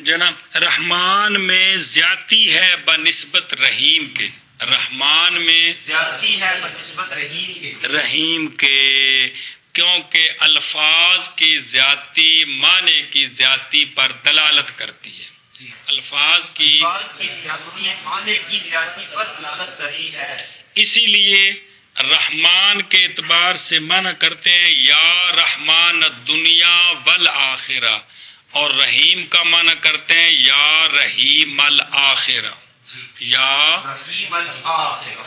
جناب رحمان میں زیادتی ہے بنسبت رحیم کے. رحمان میں زیادتی ہے بنسبت رحیم کے کیونکہ الفاظ کی زیادتی معنی کی زیادتی پر دلالت کرتی ہے. الفاظ کی زیادتی معنی کی زیادتی پر دلالت کرتی ہے. اسی لیے رحمان کے اعتبار سے معنی کرتے ہیں یا رحمان الدنیا والآخرہ، اور رحیم کا معنی کرتے ہیں یا رحیم الآخرہ. یا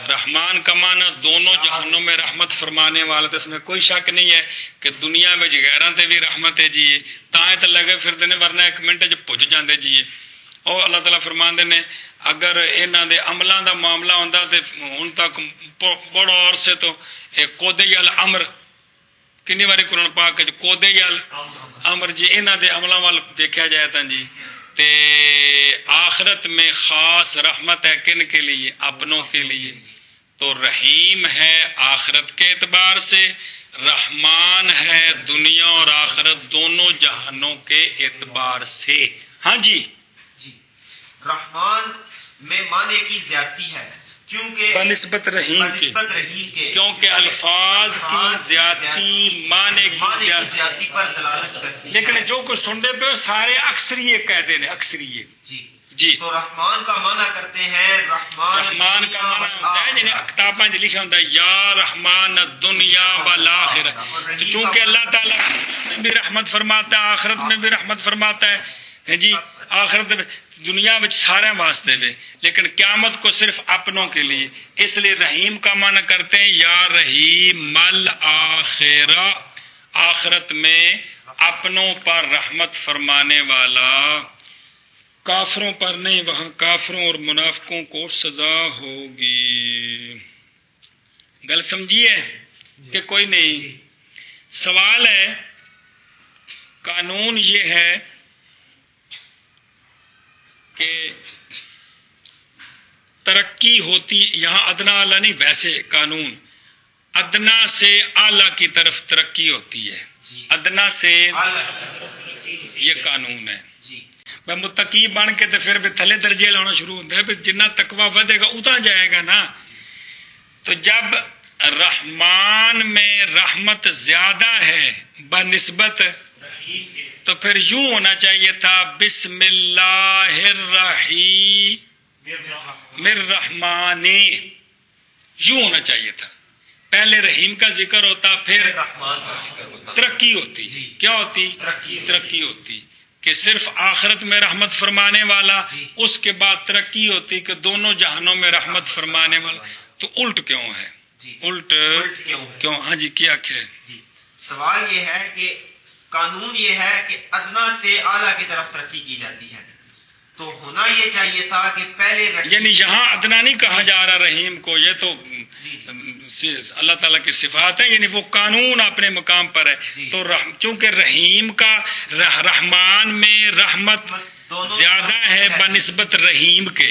رحمان کا معنی دونوں جہانوں میں رحمت فرمانے والا. تو اس میں کوئی شک نہیں ہے کہ دنیا میں غیراں تے بھی رحمت ہے جی، تائیں تے لگے پھردے نے ورنہ ایک منٹ چ پج جاندے جی. اور اللہ تعالیٰ فرماندے نے اگر انہاں دے عملاں دا معاملہ ہوندا تے ہن تک بڑا عرصے تو قودی الامر کنی واری قرآن پاک وچ قودی الامر جی انہاں دے عملاں وال دیکھا جائے تاں جی تے آخرت میں خاص رحمت ہے کن کے لیے؟ اپنوں کے لیے. تو رحیم ہے آخرت کے اعتبار سے، رحمان ہے دنیا اور آخرت دونوں جہانوں کے اعتبار سے. ہاں جی. رحمان میں معنی کی زیادتی ہے کیونکہ بنسبت رحیم کے، کیونکہ الفاظ کی زیادتی معنی کی زیادتی پر دلالت کرتی ہے. لیکن جو کچھ سنتے پہ سارے اکثریے کہتے ہیں، اکثریے. جی تو رحمان کا معنی کرتے ہیں رحمان کا معنی ہوتا ہے جنہیں کتاباں لکھا ہوتا ہے یا رحمان الدنیا والآخرہ. تو چونکہ اللہ تعالیٰ میں بھی رحمت فرماتا ہے، آخرت میں بھی رحمت فرماتا ہے جی، آخرت دنیا میں سارے واسطے میں، لیکن قیامت کو صرف اپنوں کے لیے. اس لیے رحیم کا معنی کرتے ہیں یا رحیم الآخرہ، آخرت میں اپنوں پر رحمت فرمانے والا، کافروں پر نہیں، وہاں کافروں اور منافقوں کو سزا ہوگی۔ گل سمجھیے کہ کوئی نہیں؟ سوال ہے، قانون یہ ہے کہ ترقی ہوتی، یہاں ادنا اعلیٰ نہیں، ویسے قانون ادنا سے اعلیٰ کی طرف ترقی ہوتی ہے، ادنا سے یہ قانون ہے۔ میں متقی بن کے تو پھر بھی تھلے درجے لانا شروع ہوتا ہے، پھر جنہ تقویٰ ودے گا اتنا جائے گا نا۔ تو جب رحمان میں رحمت زیادہ ہے بنسبت، تو پھر یوں ہونا چاہیے تھا بسم اللہ الرحیم الرحمانی، یوں ہونا چاہیے تھا۔ پہلے رحیم کا ذکر ہوتا، پھر رحمان کا ذکر ہوتا، ترقی ہوتی۔ کیا ہوتی؟ ترقی ہوتی کہ صرف آخرت میں رحمت فرمانے والا، اس کے بعد ترقی ہوتی کہ دونوں جہانوں میں رحمت فرمانے والا۔ تو الٹ کیوں ہے؟ الٹ کیوں؟ ہاں جی، کیا ہے؟ سوال یہ ہے کہ قانون یہ ہے کہ ادنا سے اعلیٰ کی طرف ترقی کی جاتی ہے، تو ہونا یہ چاہیے تھا کہ پہلے یعنی یہاں ادنا نہیں کہا جا رہا رحیم کو، یہ تو اللہ تعالیٰ کی صفات ہے، یعنی وہ قانون اپنے مقام پر ہے۔ تو چونکہ رحیم کا رحمان میں رحمت زیادہ ہے بنسبت رحیم کے،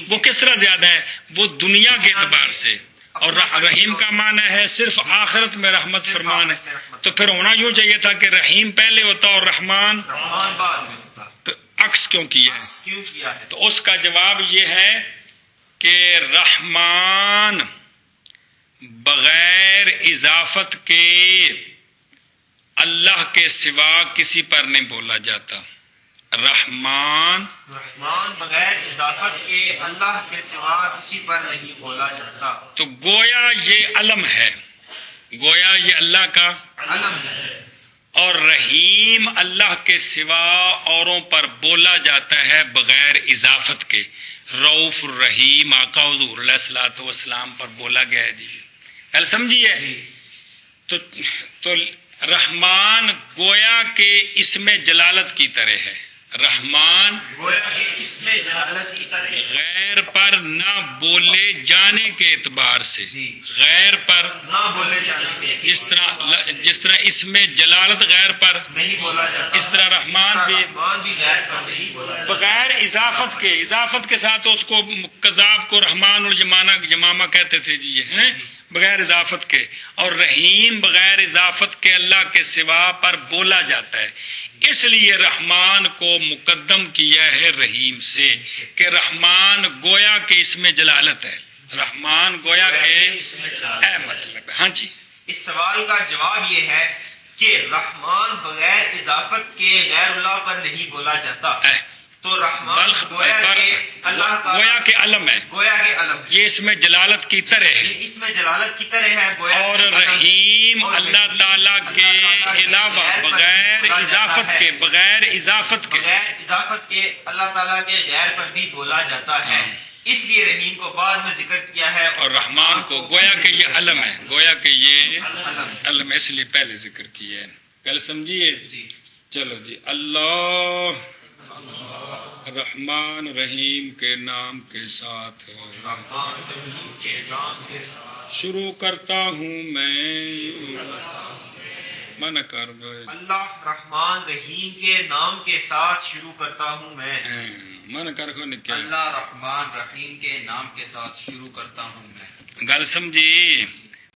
وہ کس طرح زیادہ ہے؟ وہ دنیا کے اعتبار سے، اور رحیم کا معنی ہے صرف آخرت میں رحمت فرمان ہے۔ تو پھر ہونا یوں چاہیے تھا کہ رحیم پہلے ہوتا اور رحمان بعد میں ہوتا، تو عکس کیوں کیا ہے؟ تو اس کا جواب یہ ہے کہ رحمان بغیر اضافت کے اللہ کے سوا کسی پر نہیں بولا جاتا۔ رحمان بغیر اضافت کے اللہ کے سوا کسی پر نہیں بولا جاتا۔ تو گویا یہ علم ہے، گویا یہ اللہ کا علم ہے، اور رحیم اللہ کے سوا اوروں پر بولا جاتا ہے بغیر اضافت کے۔ رؤوف الرحیم آقا حضور علیہ الصلوۃ والسلام پر بولا گیا ہے۔ جی کل سمجھیے؟ تو رحمان گویا کہ اس میں جلالت کی طرح ہے۔ رحمان گویا کہ اس میں جلالت کی طرح غیر پر نہ بولے جانے کے اعتبار سے، غیر پر نہ بولے جانے کے، جس طرح اس میں جلالت غیر پر نہیں بولا جاتا، اس طرح رحمان بھی غیر پر نہیں بولا جاتا، بغیر اضافت کے۔ اضافت کے ساتھ اس کو کذاب کو رحمان الجمامہ کہتے تھے جی، ہیں بغیر اضافت کے۔ اور رحیم بغیر اضافت کے اللہ کے سوا پر بولا جاتا ہے، اس لیے رحمان کو مقدم کیا ہے رحیم سے، کہ رحمان گویا کہ اس میں جلالت ہے، رحمان گویا کہ مطلب ہے۔ ہاں جی، اس سوال کا جواب یہ ہے کہ رحمان بغیر اضافت کے غیر اللہ پر نہیں بولا جاتا، تو رحمان گویا کہ اللہ گویا کہ علم ہے، گویا کہ علم، یہ اس میں جلالت کی طرح ہے۔ اس میں جلالت کی طرح ہے گویا، اور رحیم اللہ تعالیٰ کے علاوہ بغیر اضافت کے، بغیر اضافت کے، بغیر اضافت کے اللہ تعالیٰ کے غیر پر بھی بولا جاتا ہے، اس لیے رحیم کو بعد میں ذکر کیا ہے، اور رحمان کو گویا کہ یہ علم ہے، گویا کہ یہ علم ہے، اس لیے پہلے ذکر کیا ہے۔ کل سمجھیے؟ چلو جی، اللہ رحمان رحیم کے نام کے ساتھ شروع کرتا ہوں میں، من کر دو اللہ رحمان رحیم کے نام کے ساتھ شروع کرتا ہوں میں، من کر کو نکل، اللہ رحمان رحیم کے نام کے ساتھ شروع کرتا ہوں میں۔ گل سمجھی؟